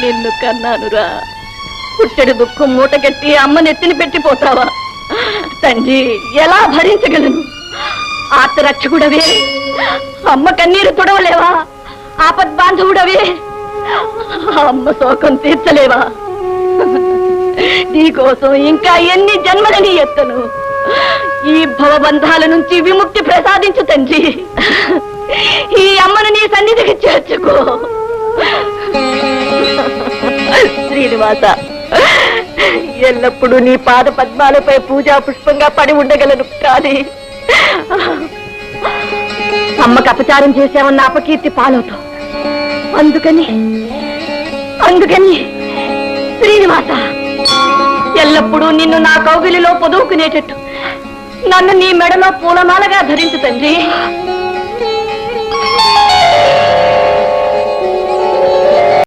నిన్ను కన్నానురా, పుట్టెడు దుఃఖం మూటగట్టి అమ్మ నెత్తిని పెట్టిపోతావా? తండ్రి, ఎలా భరించగలను? ఆత్మరక్షకుడవే, అమ్మ కన్నీరు తుడవలేవా? ఆపద్బాంధవుడవే, అమ్మ శోకం తీర్చలేవా? నీకోసం ఇంకా ఎన్ని జన్మలని ఎత్తను. ఈ భవబంధాల నుంచి విముక్తి ప్రసాదించు తండ్రి. ఈ అమ్మను నీ సన్నిధికి చేర్చుకో. శ్రీనివాస, ఎల్లప్పుడూ నీ పాద పద్మాలపై పూజా పుష్పంగా పడి ఉండగలను, కానీ అమ్మకు అపచారం చేశామన్న అపకీర్తి పాలవుతావు. అందుకని శ్రీనివాస, ఎల్లప్పుడూ నిన్ను నా కౌగిలిలో పొదువుకునేటట్టు నన్ను నీ మెడలో పూలమాలగా ధరించు తండ్రి.